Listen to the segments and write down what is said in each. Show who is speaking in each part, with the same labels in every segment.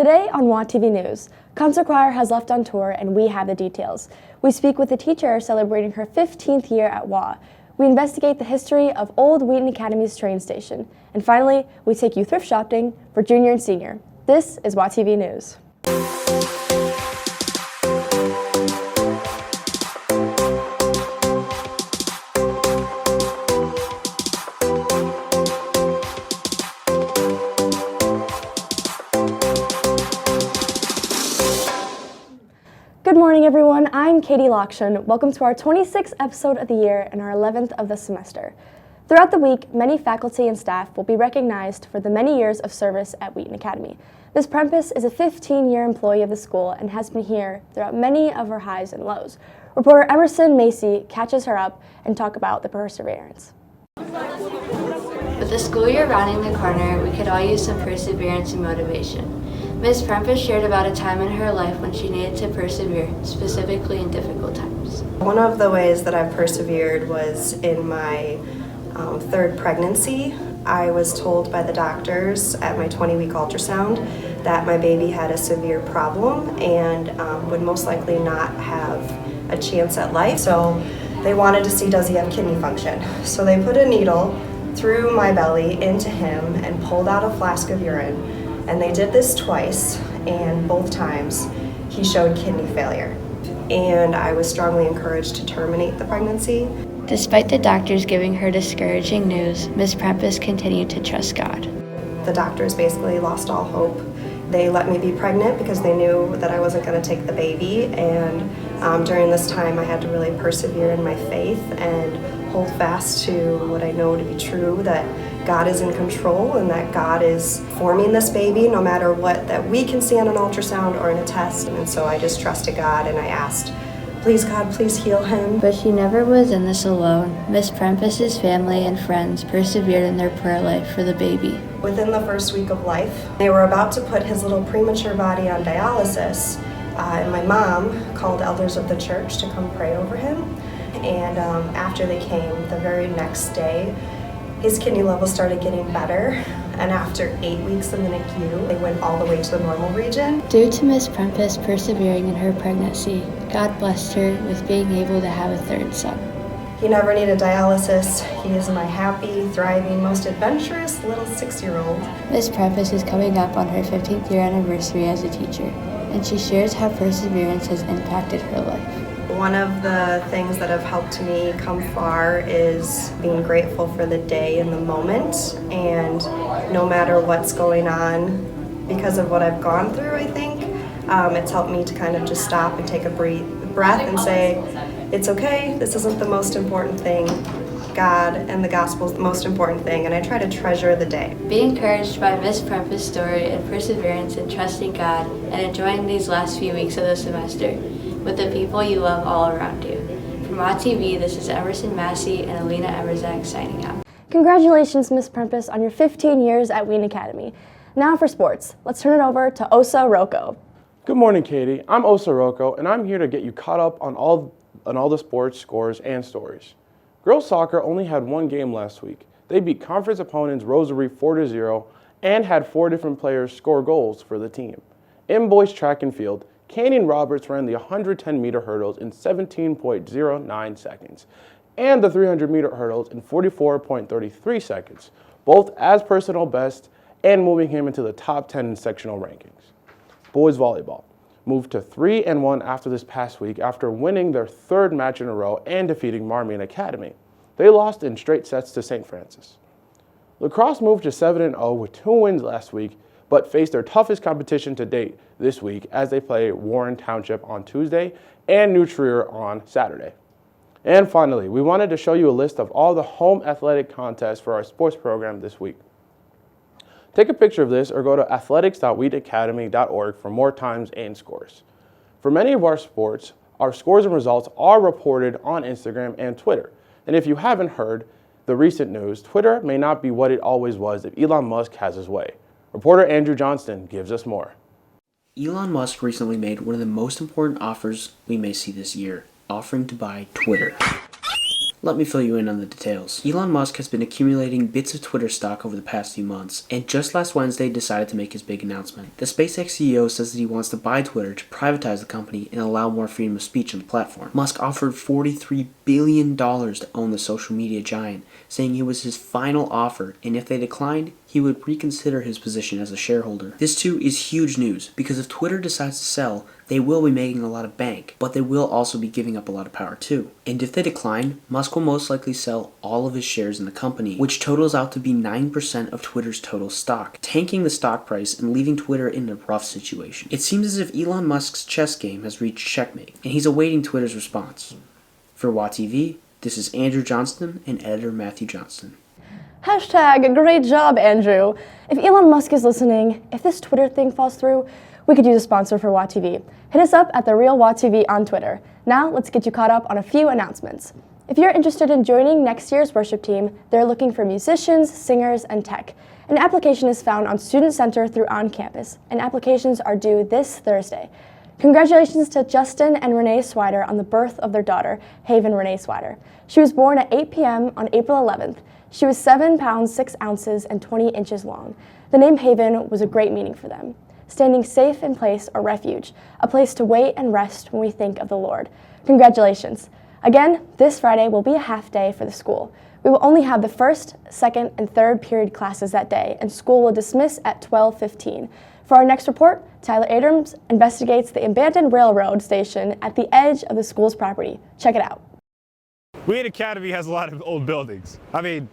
Speaker 1: Today on WA TV News, Concert Choir has left on tour and we have the details. We speak with a teacher celebrating her 15th year at WA. We investigate the history of old Wheaton Academy's train station. And finally, we take you thrift shopping for junior and senior. This is WA TV News. Good morning, everyone. I'm Katie Lakshan. Welcome to our 26th episode of the year and our 11th of the semester. Throughout the week, many faculty and staff will be recognized for the many years of service at Wheaton Academy. Ms. Prempas is a 15-year employee of the school and has been here throughout many of her highs and lows. Reporter Emerson Macy catches her up and talks about the perseverance.
Speaker 2: With the school year rounding the corner, we could all use some perseverance and motivation. Ms. Prempas shared about a time in her life when she needed to persevere, specifically in difficult times.
Speaker 3: One of the ways that I persevered was in my third pregnancy. I was told by the doctors at my 20-week ultrasound that my baby had a severe problem and would most likely not have a chance at life. So they wanted to see, does he have kidney function? So they put a needle through my belly into him and pulled out a flask of urine. And they did this twice, and both times he showed kidney failure. And I was strongly encouraged to terminate the pregnancy.
Speaker 2: Despite the doctors giving her discouraging news, Ms. Prempas continued to trust God.
Speaker 3: The doctors basically lost all hope. They let me be pregnant because they knew that I wasn't going to take the baby. And during this time, I had to really persevere in my faith and hold fast to what I know to be true, that God is in control and that God is forming this baby no matter what that we can see on an ultrasound or in a test. And so I just trusted God and I asked, please God, please heal him.
Speaker 2: But she never was in this alone. Ms. Prempas' family and friends persevered in their prayer life for the baby.
Speaker 3: Within the first week of life, they were about to put his little premature body on dialysis, and my mom called elders of the church to come pray over him. And after they came, the very next day, his kidney levels started getting better, and after 8 weeks in the NICU, they went all the way to the normal region.
Speaker 2: Due to Ms. Prempas persevering in her pregnancy, God blessed her with being able to have a third son.
Speaker 3: He never needed dialysis. He is my happy, thriving, most adventurous little 6-year-old.
Speaker 2: Ms. Prempas is coming up on her 15th year anniversary as a teacher, and she shares how perseverance has impacted her life.
Speaker 3: One of the things that have helped me come far is being grateful for the day and the moment, and no matter what's going on, because of what I've gone through, I think, it's helped me to kind of just stop and take a breath and say, it's okay, this isn't the most important thing. God and the gospel is the most important thing, and I try to treasure the day.
Speaker 2: Be encouraged by Ms. Prempas' story and perseverance in trusting God and enjoying these last few weeks of the semester with the people you love all around you. From WA TV, this is Emerson Massey and Alina Emerzak signing out.
Speaker 1: Congratulations, Ms. Prempas, on your 15 years at Wheaton Academy. Now for sports. Let's turn it over to Osa Rocco.
Speaker 4: Good morning, Katie. I'm Osa Rocco, and I'm here to get you caught up on all the sports scores and stories. Girls soccer only had one game last week. They beat conference opponents Rosary 4-0 and had 4 different players score goals for the team. In boys track and field, Canyon Roberts ran the 110-meter hurdles in 17.09 seconds and the 300-meter hurdles in 44.33 seconds, both as personal best and moving him into the top 10 in sectional rankings. Boys volleyball moved to 3-1 after this past week after winning their 3rd match in a row and defeating Marmion Academy. They lost in straight sets to St. Francis. Lacrosse moved to 7-0 with 2 wins last week, but faced their toughest competition to date this week as they play Warren Township on Tuesday and New Trier on Saturday. And finally, we wanted to show you a list of all the home athletic contests for our sports program this week. Take a picture of this or go to athletics.wheatonacademy.org for more times and scores. For many of our sports, our scores and results are reported on Instagram and Twitter. And if you haven't heard the recent news, Twitter may not be what it always was if Elon Musk has his way. Reporter Andrew Johnston gives us more.
Speaker 5: Elon Musk recently made one of the most important offers we may see this year, offering to buy Twitter. Let me fill you in on the details. Elon Musk has been accumulating bits of Twitter stock over the past few months, and just last Wednesday decided to make his big announcement. The SpaceX CEO says that he wants to buy Twitter to privatize the company and allow more freedom of speech on the platform. Musk offered $43 billion to own the social media giant, saying it was his final offer, and if they declined, he would reconsider his position as a shareholder. This too is huge news, because if Twitter decides to sell, they will be making a lot of bank, but they will also be giving up a lot of power too. And if they decline, Musk will most likely sell all of his shares in the company, which totals out to be 9% of Twitter's total stock, tanking the stock price and leaving Twitter in a rough situation. It seems as if Elon Musk's chess game has reached checkmate, and he's awaiting Twitter's response. For WATV, this is Andrew Johnston and editor Matthew Johnston.
Speaker 1: Hashtag great job, Andrew. If Elon Musk is listening, if this Twitter thing falls through, we could use a sponsor for WATV. Hit us up at TheRealWATV on Twitter. Now, let's get you caught up on a few announcements. If you're interested in joining next year's worship team, they're looking for musicians, singers, and tech. An application is found on Student Center through On Campus, and applications are due this Thursday. Congratulations to Justin and Renee Swider on the birth of their daughter, Haven Renee Swider. She was born at 8 p.m. on April 11th. She was 7 pounds 6 ounces and 20 inches long. The name Haven was a great meaning for them, standing safe in place or refuge, a place to wait and rest when we think of the Lord. Congratulations. Again, this Friday will be a half day for the school. We will only have the first, second, and third period classes that day, and school will dismiss at 12:15. For our next report, Tyler Abrams investigates the abandoned railroad station at the edge of the school's property. Check it out.
Speaker 6: Wheaton Academy has a lot of old buildings. I mean,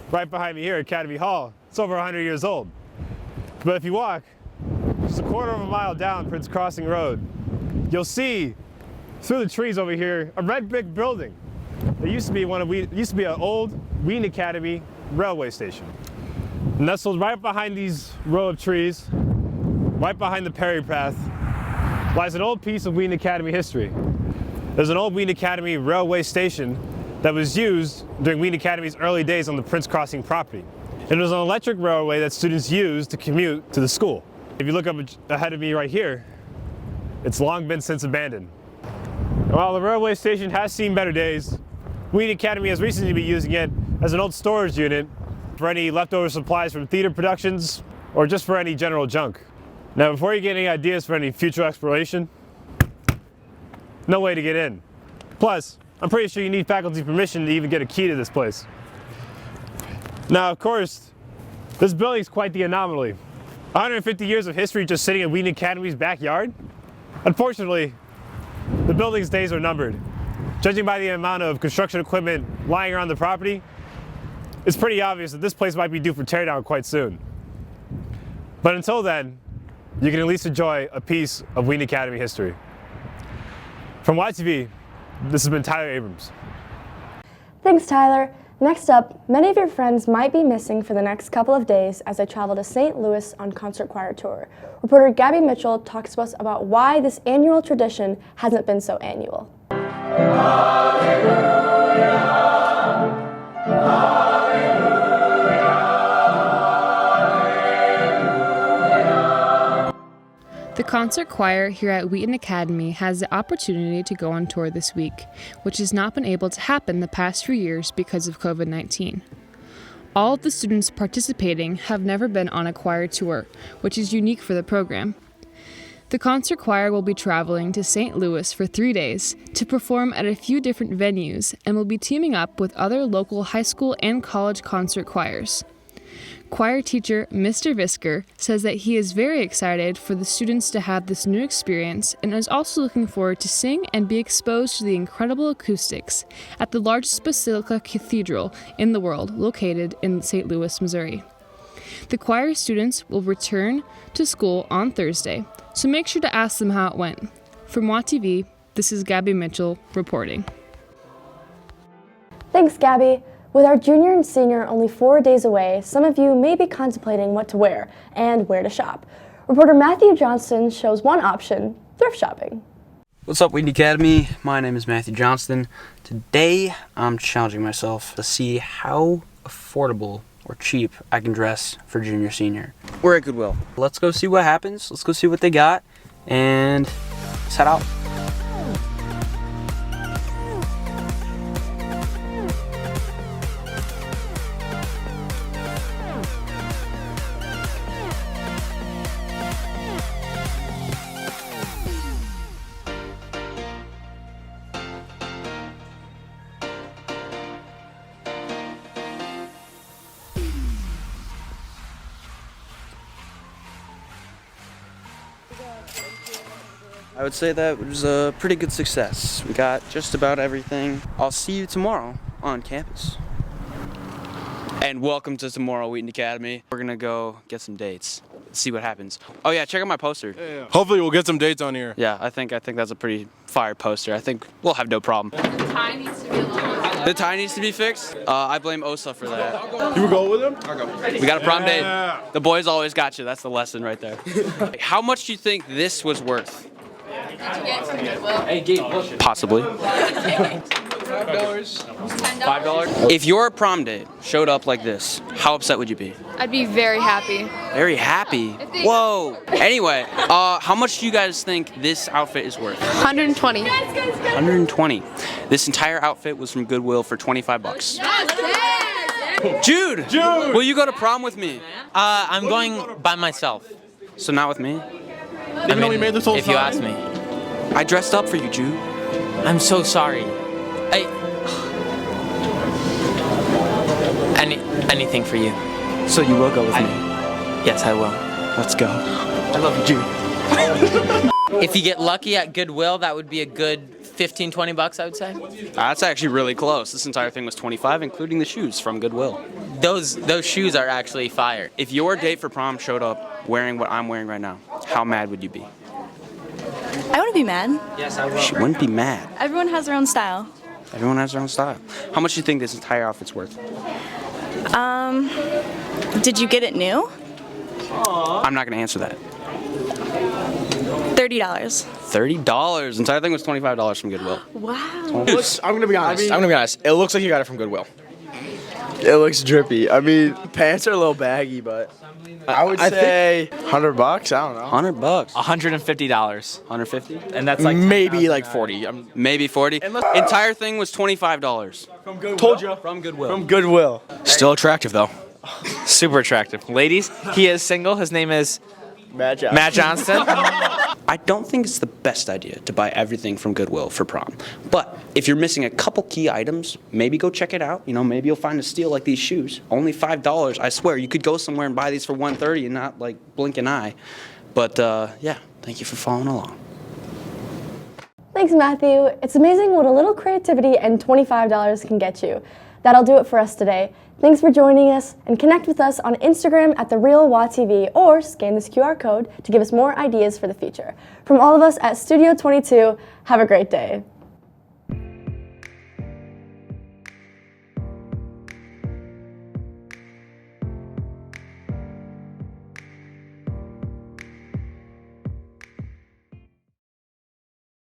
Speaker 6: right behind me here, Academy Hall, it's over 100 years old. But if you walk just a quarter of a mile down Prince Crossing Road, you'll see through the trees over here a red brick building. It used to be an old Wheaton Academy railway station. Nestled right behind these row of trees, right behind the Perry Path, lies an old piece of Wheaton Academy history. There's an old Wheaton Academy railway station that was used during Wheaton Academy's early days on the Prince Crossing property. It was an electric railway that students used to commute to the school. If you look up ahead of me right here, it's long been since abandoned. And while the railway station has seen better days, Wheaton Academy has recently been using it as an old storage unit for any leftover supplies from theater productions or just for any general junk. Now, before you get any ideas for any future exploration, no way to get in. Plus, I'm pretty sure you need faculty permission to even get a key to this place. Now, of course, this building is quite the anomaly. 150 years of history just sitting in Wheaton Academy's backyard? Unfortunately, the building's days are numbered. Judging by the amount of construction equipment lying around the property, it's pretty obvious that this place might be due for teardown quite soon. But until then, you can at least enjoy a piece of Wheaton Academy history. From YTV, this has been Tyler Abrams.
Speaker 1: Thanks, Tyler. Next up, many of your friends might be missing for the next couple of days as they travel to St. Louis on concert choir tour. Reporter Gabby Mitchell talks to us about why this annual tradition hasn't been so annual.
Speaker 7: The concert choir here at Wheaton Academy has the opportunity to go on tour this week, which has not been able to happen the past few years because of COVID-19. All of the students participating have never been on a choir tour, which is unique for the program. The concert choir will be traveling to St. Louis for 3 days to perform at a few different venues and will be teaming up with other local high school and college concert choirs. Choir teacher Mr. Visker says that he is very excited for the students to have this new experience and is also looking forward to sing and be exposed to the incredible acoustics at the largest basilica cathedral in the world, located in St. Louis, Missouri. The choir students will return to school on Thursday, so make sure to ask them how it went. From WATV, this is Gabby Mitchell reporting.
Speaker 1: Thanks, Gabby. With our junior and senior only 4 days away, some of you may be contemplating what to wear and where to shop. Reporter Matthew Johnston shows one option: thrift shopping.
Speaker 8: What's up, Wheaton Academy? My name is Matthew Johnston. Today, I'm challenging myself to see how affordable or cheap I can dress for junior senior. We're at Goodwill. Let's go see what happens. Let's go see what they got and let's head out. I would say that was a pretty good success. We got just about everything. I'll see you tomorrow on campus. And welcome to tomorrow, Wheaton Academy. We're gonna go get some dates, see what happens. Oh yeah, check out my poster.
Speaker 4: Yeah. Hopefully we'll get some dates on here.
Speaker 8: Yeah, I think that's a pretty fire poster. I think we'll have no problem.
Speaker 7: The tie needs to be a little bit.
Speaker 8: The tie needs to be fixed. I blame Osa for that.
Speaker 4: You would go with him?
Speaker 8: I'll go. We got a prom date. The boys always got you. That's the lesson right there. How much do you think this was worth?
Speaker 7: Did you get from Goodwill?
Speaker 8: Hey, Gabe. Possibly. $5. If your prom date showed up like this, how upset would you be?
Speaker 7: I'd be very happy.
Speaker 8: Very happy. Whoa. Anyway, how much do you guys think this outfit is worth?
Speaker 7: 120.
Speaker 8: 120. This entire outfit was from Goodwill for 25 bucks. Jude! Will you go to prom with me?
Speaker 9: I'm going by myself.
Speaker 8: So not with me?
Speaker 4: Even though we made this whole
Speaker 9: if you
Speaker 4: time?
Speaker 9: ask me.
Speaker 8: I dressed up for you, Jude.
Speaker 9: I'm so sorry. Anything for you.
Speaker 8: So you will go with me?
Speaker 9: Yes, I will.
Speaker 8: Let's go. I love you, Jude.
Speaker 9: If you get lucky at Goodwill, that would be a good 15, 20 bucks, I would say.
Speaker 8: That's actually really close. This entire thing was 25, including the shoes from Goodwill.
Speaker 9: Those shoes are actually fire.
Speaker 8: If your date for prom showed up wearing what I'm wearing right now, how mad would you be?
Speaker 10: I wouldn't be mad.
Speaker 9: Yes, I will.
Speaker 8: She wouldn't be mad.
Speaker 10: Everyone has their own style.
Speaker 8: Everyone has their own style. How much do you think this entire outfit's worth?
Speaker 10: Did you get it new?
Speaker 8: I'm not gonna answer that.
Speaker 10: $30.
Speaker 8: $30. Entire thing was $25 from Goodwill.
Speaker 10: Wow.
Speaker 11: I'm gonna be honest. It looks like you got it from Goodwill. It looks drippy. I mean, pants are a little baggy, but I would say $100. I don't know.
Speaker 8: $100.
Speaker 9: $150.
Speaker 8: 150?
Speaker 9: And that's like
Speaker 11: Maybe like 40.
Speaker 8: Maybe 40. Entire thing was $25.
Speaker 11: From Goodwill. Told you.
Speaker 8: From Goodwill.
Speaker 11: From Goodwill.
Speaker 9: Still attractive though. Super attractive. Ladies, he is single. His name is
Speaker 11: Matt
Speaker 9: Johnston.
Speaker 8: I don't think it's the best idea to buy everything from Goodwill for prom. But if you're missing a couple key items, maybe go check it out. You know, maybe you'll find a steal like these shoes. Only $5. I swear, you could go somewhere and buy these for $130 and not like blink an eye. But yeah, thank you for following along.
Speaker 1: Thanks, Matthew. It's amazing what a little creativity and $25 can get you. That'll do it for us today. Thanks for joining us, and connect with us on Instagram at @TheRealWaTV or scan this QR code to give us more ideas for the future. From all of us at Studio 22, have a great day.